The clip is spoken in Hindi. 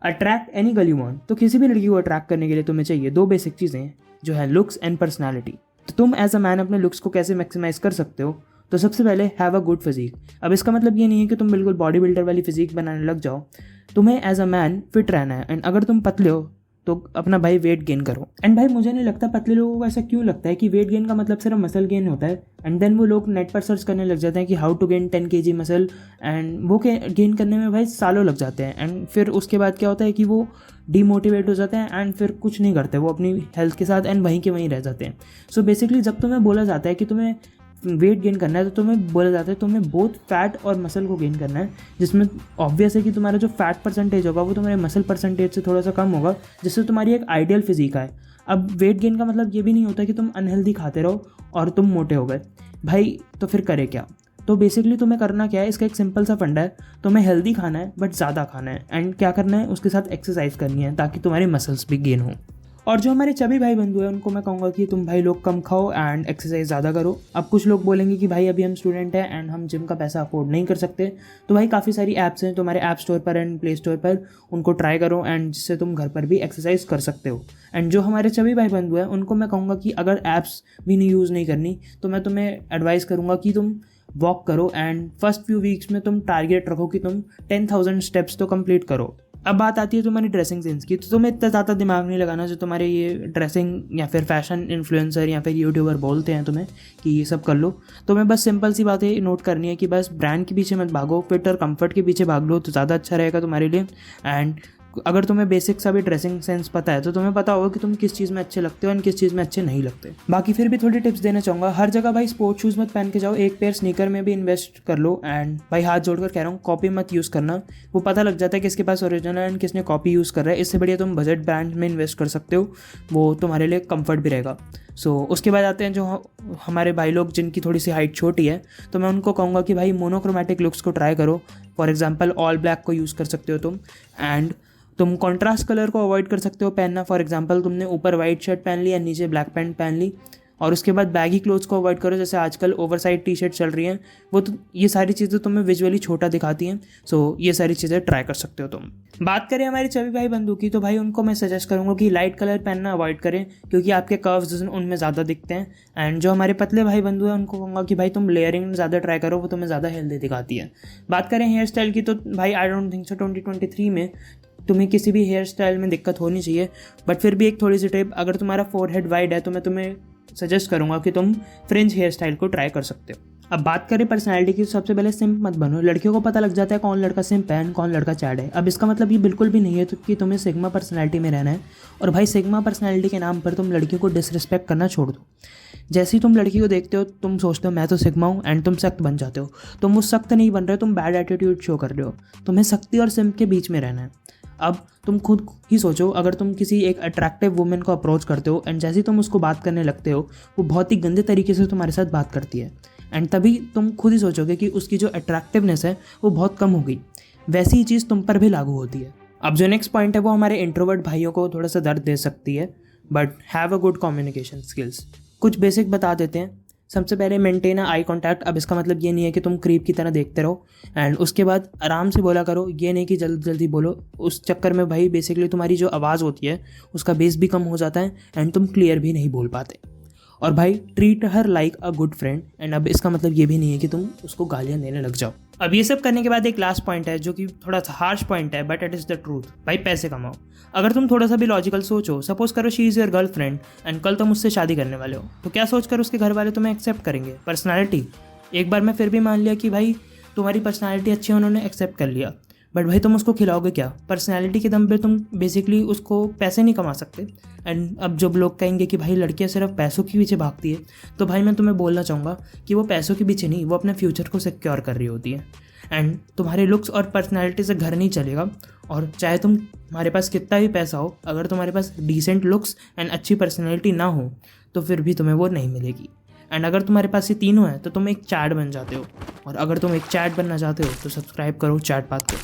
Attract any girl you want, तो किसी भी लड़की को अट्रैक्ट करने के लिए तुम्हें चाहिए दो बेसिक चीज़ें जो है लुक्स एंड पर्सनैलिटी। तो तुम एज अ मैन अपने लुक्स को कैसे मैक्सिमाइज कर सकते हो? तो सबसे पहले हैव अ गुड फिजिक। अब इसका मतलब ये नहीं है कि तुम बिल्कुल बॉडी बिल्डर वाली फिजिक बनाने लग जाओ, तुम्हें एज अ मैन फिट रहना है। एंड अगर तुम पतले हो तो अपना भाई वेट गेन करो। एंड भाई मुझे नहीं लगता पतले लोगों को ऐसा क्यों लगता है कि वेट गेन का मतलब सिर्फ मसल गेन होता है। एंड देन वो लोग नेट पर सर्च करने लग जाते हैं कि how to gain 10 kg muscle, and वो गेन करने में भाई सालों लग जाते हैं। एंड फिर उसके बाद क्या होता है कि वो डीमोटिवेट हो जाते हैं एंड फिर कुछ नहीं करते, वो अपनी हेल्थ के साथ एंड वहीं के वहीं रह जाते हैं। सो बेसिकली जब तुम्हें बोला जाता है कि तुम्हें वेट गेन करना है तो तुम्हें बोला जाता है तुम्हें बोथ फैट और मसल को गेन करना है, जिसमें ऑब्वियस है कि तुम्हारा जो फैट परसेंटेज होगा वो तुम्हारे मसल परसेंटेज से थोड़ा सा कम होगा, जिससे तुम्हारी एक आइडियल फिजिक आए। अब वेट गेन का मतलब ये भी नहीं होता कि तुम अनहेल्दी खाते रहो और तुम मोटे हो गए भाई, तो फिर करे क्या? तो बेसिकली तुम्हें करना क्या है, इसका एक सिंपल सा फंडा है, तुम्हें हेल्दी खाना है बट ज़्यादा खाना है। एंड क्या करना है, उसके साथ एक्सरसाइज करनी है ताकि तुम्हारे मसल्स भी गेन हो। और जो हमारे चबी भाई बंधु हैं उनको मैं कहूँगा कि तुम भाई लोग कम खाओ एंड एक्सरसाइज ज़्यादा करो। अब कुछ लोग बोलेंगे कि भाई अभी हम स्टूडेंट हैं एंड हम जिम का पैसा अफोर्ड नहीं कर सकते, तो भाई काफ़ी सारी ऐप्स हैं तुम्हारे ऐप स्टोर पर एंड प्ले स्टोर पर, उनको ट्राई करो एंड जिससे तुम घर पर भी एक्सरसाइज कर सकते हो। एंड जो हमारे चबी भाई बंधु हैं उनको मैं कहूँगा कि अगर ऐप्स भी नहीं यूज़ नहीं करनी तो मैं तुम्हें एडवाइस करूँगा कि तुम वॉक करो एंड फर्स्ट फ्यू वीक्स में तुम टारगेट रखो कि तुम 10,000 स्टेप्स तो कंप्लीट करो। अब बात आती है तुम्हारी ड्रेसिंग सेंस की, तो तुम्हें इतना ज़्यादा दिमाग नहीं लगाना जो तुम्हारे ये ड्रेसिंग या फिर फैशन इन्फ्लुएंसर या फिर यूट्यूबर बोलते हैं तुम्हें कि ये सब कर लो। तुम्हें बस सिंपल सी बातें नोट करनी है कि बस ब्रांड के पीछे मत भागो, फिट और कंफर्ट के पीछे भाग लो तो ज़्यादा अच्छा रहेगा तुम्हारे लिए। एंड अगर तुम्हें बेसिक सा भी ड्रेसिंग सेंस पता है तो तुम्हें पता होगा कि तुम किस चीज़ में अच्छे लगते हो और किस चीज़ में अच्छे नहीं लगते। बाकी फिर भी थोड़ी टिप्स देना चाहूँगा, हर जगह भाई स्पोर्ट्स शूज़ मत पहन के जाओ, एक पेयर स्नीकर में भी इन्वेस्ट कर लो। एंड भाई हाथ जोड़कर कह रहा हूँ कॉपी मत यूज़ करना, वो पता लग जाता है किसके पास ओरिजिनल है एंड किसने कॉपी यूज़ कर रहा है। इससे बढ़िया तुम बजट ब्रांड में इन्वेस्ट कर सकते हो, वो तुम्हारे लिए कंफर्ट भी रहेगा। उसके बाद आते हैं जो हमारे भाई लोग जिनकी थोड़ी सी हाइट छोटी है, तो मैं उनको कहूँगा कि भाई मोनोक्रोमैटिक लुक्स को ट्राई करो। फॉर एग्जांपल ऑल ब्लैक को यूज़ कर सकते हो तुम, एंड तुम कॉन्ट्रास्ट कलर को अवॉइड कर सकते हो पहनना। फॉर एग्जांपल तुमने ऊपर वाइट शर्ट पहन ली या नीचे ब्लैक पैंट पहन ली, और उसके बाद बैगी क्लोथ्स को अवॉइड करो, जैसे आजकल ओवरसाइज टी शर्ट चल रही हैं, वो तो ये सारी चीज़ें तुम्हें विजुअली छोटा दिखाती हैं। ये सारी चीज़ें ट्राई कर सकते हो तुम। बात करें हमारे चबी भाई बंधु की, तो भाई उनको मैं सजेस्ट करूँगा कि लाइट कलर पहनना अवॉइड करें क्योंकि आपके कर्व्स उनमें ज़्यादा दिखते हैं। एंड जो हमारे पतले भाई बंधु हैं उनको कहूँगा कि भाई तुम लेयरिंग ज़्यादा ट्राई करो, वो तुम्हें ज़्यादा हेल्दी दिखाती है। बात करें हेयर स्टाइल की, तो भाई आई डोंट थिंक सो 2023 में तुम्हें किसी भी हेयर स्टाइल में दिक्कत होनी चाहिए, बट फिर भी एक थोड़ी सी टिप, अगर तुम्हारा फोरहेड वाइड है तो मैं तुम्हें सजेस्ट करूंगा कि तुम फ्रिंज हेयर स्टाइल को ट्राई कर सकते हो। अब बात करें पर्सनैलिटी की, तो सबसे पहले सिंप मत बनो। लड़कियों को पता लग जाता है कौन लड़का सिंप है कौन लड़का चैड है। अब इसका मतलब ये बिल्कुल भी नहीं है तो कि तुम्हें सिग्मा पर्सनैलिटी में रहना है, और भाई सिग्मा पर्सनैलिटी के नाम पर तुम लड़कियों को डिसरिस्पेक्ट करना छोड़ दो। जैसे ही तुम लड़की को देखते हो तुम सोचते हो मैं तो सिग्मा हूँ एंड तुम सख्त बन जाते हो। तुम उस सख्त नहीं बन रहे, तुम बैड एटीट्यूड शो कर रहे हो। तुम्हें सख्ती और सिंप के बीच में रहना है। अब तुम खुद ही सोचो, अगर तुम किसी एक अट्रैक्टिव वुमेन को अप्रोच करते हो एंड जैसे ही तुम उसको बात करने लगते हो वो बहुत ही गंदे तरीके से तुम्हारे साथ बात करती है, एंड तभी तुम खुद ही सोचोगे कि उसकी जो अट्रैक्टिवनेस है वो बहुत कम हो गई। वैसी ही चीज़ तुम पर भी लागू होती है। अब जो नेक्स्ट पॉइंट है वो हमारे इंट्रोवर्ट भाइयों को थोड़ा सा दर्द दे सकती है, but have a good communication skills. कुछ बेसिक बता देते हैं। सबसे पहले मेंटेन आई कांटेक्ट। अब इसका मतलब ये नहीं है कि तुम क्रीप की तरह देखते रहो, एंड उसके बाद आराम से बोला करो, ये नहीं कि जल्दी जल्दी बोलो। उस चक्कर में भाई बेसिकली तुम्हारी जो आवाज़ होती है उसका बेस भी कम हो जाता है एंड तुम क्लियर भी नहीं बोल पाते। और भाई treat her like a good friend. And अब इसका मतलब ये भी नहीं है कि तुम उसको गालियाँ देने लग जाओ। अब ये सब करने के बाद एक लास्ट पॉइंट है जो कि थोड़ा सा हार्श पॉइंट है, but it is the truth. भाई पैसे कमाओ। अगर तुम थोड़ा सा भी लॉजिकल सोचो, सपोज करो she is your girlfriend and कल तुम उससे शादी करने वाले हो, तो क्या सोच कर उसके घर वाले तुम्हें एक्सेप्ट करेंगे? पर्सनैलिटी। एक बार मैं फिर भी मान लिया कि भाई तुम्हारी पर्सनैलिटी अच्छी है, उन्होंने एक्सेप्ट कर लिया, बट भाई तुम उसको खिलाओगे क्या? पर्सनैलिटी के दम पे तुम बेसिकली उसको पैसे नहीं कमा सकते। एंड अब जब लोग कहेंगे कि भाई लड़कियां सिर्फ पैसों के पीछे भागती है, तो भाई मैं तुम्हें बोलना चाहूँगा कि वो पैसों के पीछे नहीं, वो अपने फ्यूचर को सिक्योर कर रही होती है। एंड तुम्हारे लुक्स और पर्सनैलिटी से घर नहीं चलेगा, और चाहे तुम्हारे पास कितना भी पैसा हो, अगर तुम्हारे पास डिसेंट लुक्स एंड अच्छी पर्सनैलिटी ना हो तो फिर भी तुम्हें वो नहीं मिलेगी। एंड अगर तुम्हारे पास ये तीनों है तो तुम एक चैट बन जाते हो, और अगर तुम एक चैट बनना चाहते हो तो सब्सक्राइब करो चैट बात को।